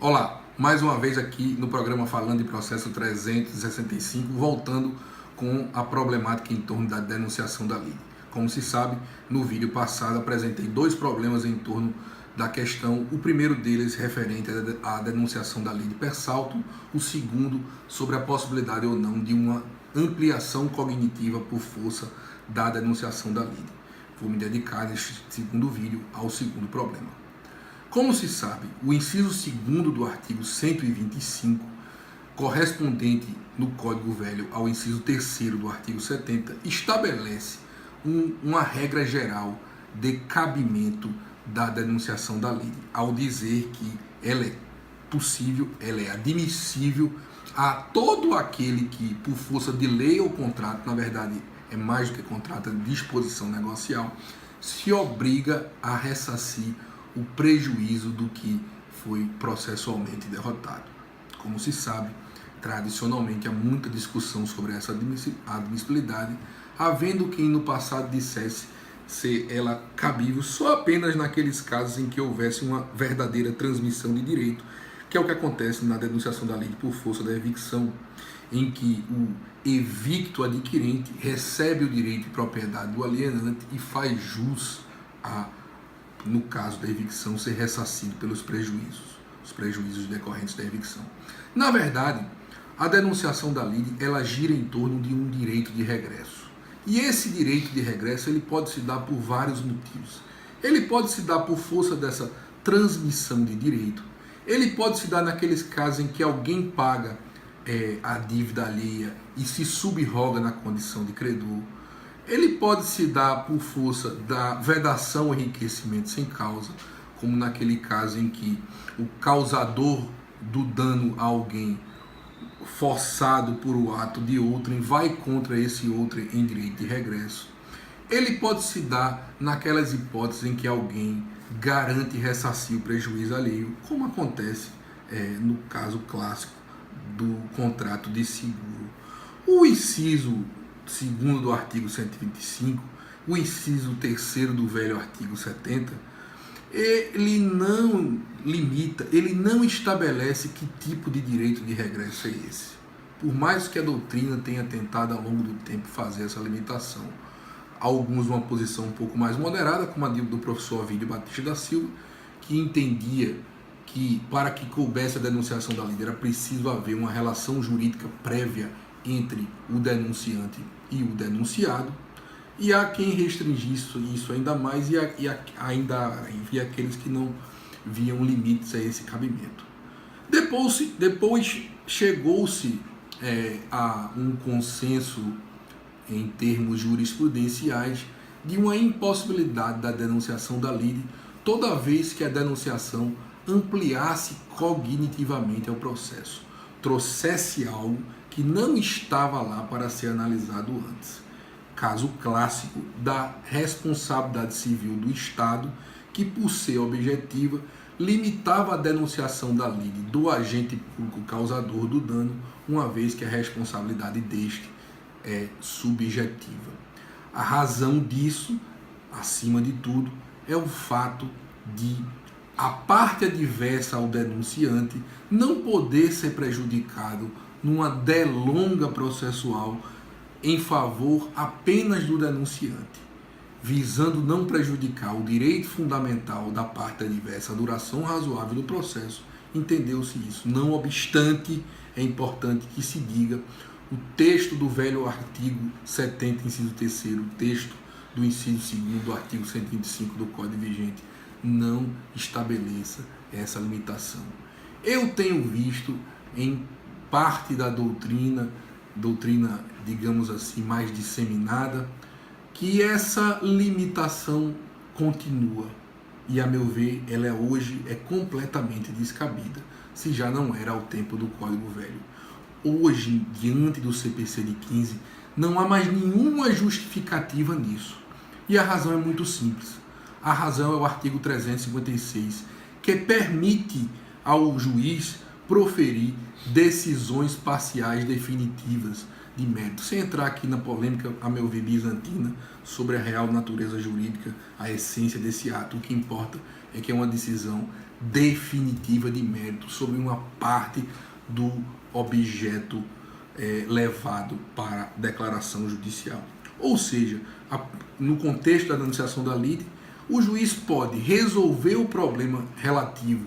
Olá, mais uma vez aqui no programa Falando de Processo 365, voltando com a problemática em torno da denunciação da lide. Como se sabe, no vídeo passado apresentei dois problemas em torno da questão, o primeiro deles referente à denunciação da lide per saltum, o segundo sobre a possibilidade ou não de uma ampliação cognitiva por força da denunciação da lide. Vou me dedicar neste segundo vídeo ao segundo problema. Como se sabe, o inciso 2º do artigo 125, correspondente no Código Velho ao inciso 3º do artigo 70, estabelece uma regra geral de cabimento da denunciação da lide, ao dizer que ela é possível, ela é admissível a todo aquele que, por força de lei ou contrato, na verdade é mais do que contrato, é disposição negocial, se obriga a ressarcir o prejuízo do que foi processualmente derrotado. Como se sabe, tradicionalmente há muita discussão sobre essa admissibilidade, havendo quem no passado dissesse ser ela cabível só apenas naqueles casos em que houvesse uma verdadeira transmissão de direito, que é o que acontece na denunciação da lide por força da evicção, em que o evicto adquirente recebe o direito de propriedade do alienante e faz jus a, no caso da evicção, ser ressarcido pelos prejuízos, os prejuízos decorrentes da evicção. Na verdade, a denunciação da lide, ela gira em torno de um direito de regresso. E esse direito de regresso, ele pode se dar por vários motivos. Ele pode se dar por força dessa transmissão de direito. Ele pode se dar naqueles casos em que alguém paga a dívida alheia e se subroga na condição de credor. Ele pode se dar por força da vedação ou enriquecimento sem causa, como naquele caso em que o causador do dano a alguém, forçado por o ato de outrem, vai contra esse outrem em direito de regresso. Ele pode se dar naquelas hipóteses em que alguém garante ressarcir o prejuízo alheio, como acontece no caso clássico do contrato de seguro. O inciso 2º do artigo 125, o inciso 3º do velho artigo 70, ele não limita, ele não estabelece que tipo de direito de regresso é esse. Por mais que a doutrina tenha tentado ao longo do tempo fazer essa limitação, alguns uma posição um pouco mais moderada, como a do professor Ovídio Batista da Silva, que entendia que para que coubesse a denunciação da lide era preciso haver uma relação jurídica prévia entre o denunciante e o denunciado, e há quem restringisse isso ainda mais e ainda havia aqueles que não viam limites a esse cabimento. Depois chegou-se a um consenso em termos jurisprudenciais de uma impossibilidade da denunciação da lide toda vez que a denunciação ampliasse cognitivamente ao processo, trouxesse algo que não estava lá para ser analisado antes. Caso clássico da responsabilidade civil do Estado, que por ser objetiva, limitava a denunciação da lide do agente público causador do dano, uma vez que a responsabilidade deste é subjetiva. A razão disso, acima de tudo, é o fato de a parte adversa ao denunciante não poder ser prejudicado numa delonga processual em favor apenas do denunciante, visando não prejudicar o direito fundamental da parte adversa, a duração razoável do processo. Entendeu-se isso. Não obstante, é importante que se diga, o texto do velho artigo 70, inciso 3º, o texto do inciso 2º do artigo 125 do Código vigente, não estabeleça essa limitação. Eu tenho visto em parte da doutrina, digamos assim, mais disseminada, que essa limitação continua. E, a meu ver, ela hoje é completamente descabida, se já não era ao tempo do Código Velho. Hoje, diante do CPC de 15, não há mais nenhuma justificativa nisso. E a razão é muito simples. A razão é o artigo 356, que permite ao juiz proferir decisões parciais definitivas de mérito, sem entrar aqui na polêmica, a meu ver, bizantina, sobre a real natureza jurídica, a essência desse ato. O que importa é que é uma decisão definitiva de mérito sobre uma parte do objeto levado para declaração judicial. Ou seja, no contexto da denunciação da lide, o juiz pode resolver o problema relativo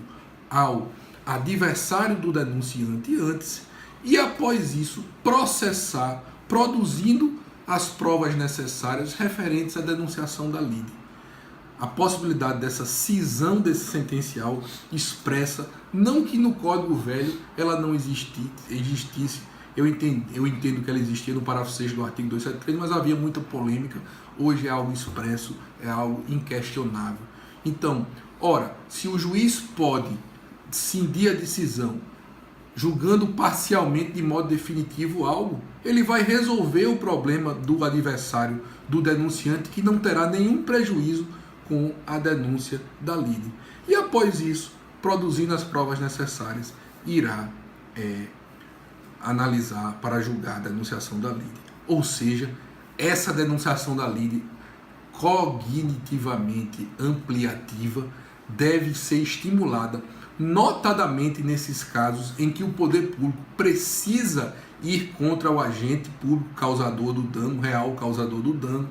ao adversário do denunciante antes e, após isso, processar, produzindo as provas necessárias referentes à denunciação da lide. A possibilidade dessa cisão desse sentencial expressa, não que no Código Velho ela não existisse, eu entendo que ela existia no parágrafo 6 do artigo 273, mas havia muita polêmica. Hoje é algo expresso, é algo inquestionável. Então, ora, se o juiz pode cindir a decisão julgando parcialmente, de modo definitivo, algo, ele vai resolver o problema do adversário, do denunciante, que não terá nenhum prejuízo com a denúncia da lide. E após isso, produzindo as provas necessárias, irá analisar para julgar a denunciação da lide. Ou seja, essa denunciação da lide, cognitivamente ampliativa, deve ser estimulada, notadamente nesses casos em que o poder público precisa ir contra o agente público causador do dano, real causador do dano,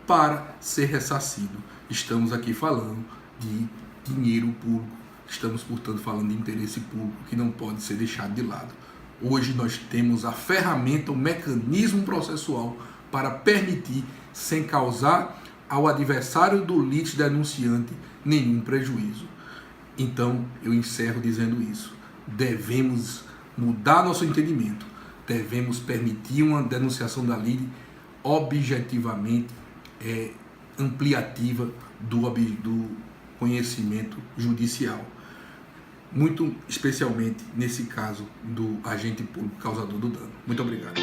para ser ressarcido. Estamos aqui falando de dinheiro público, estamos, portanto, falando de interesse público que não pode ser deixado de lado. Hoje nós temos a ferramenta, o mecanismo processual para permitir, sem causar ao adversário do litígio denunciante nenhum prejuízo. Então, eu encerro dizendo isso. Devemos mudar nosso entendimento, devemos permitir uma denunciação da lide objetivamente ampliativa do conhecimento judicial. Muito especialmente nesse caso do agente público causador do dano. Muito obrigado.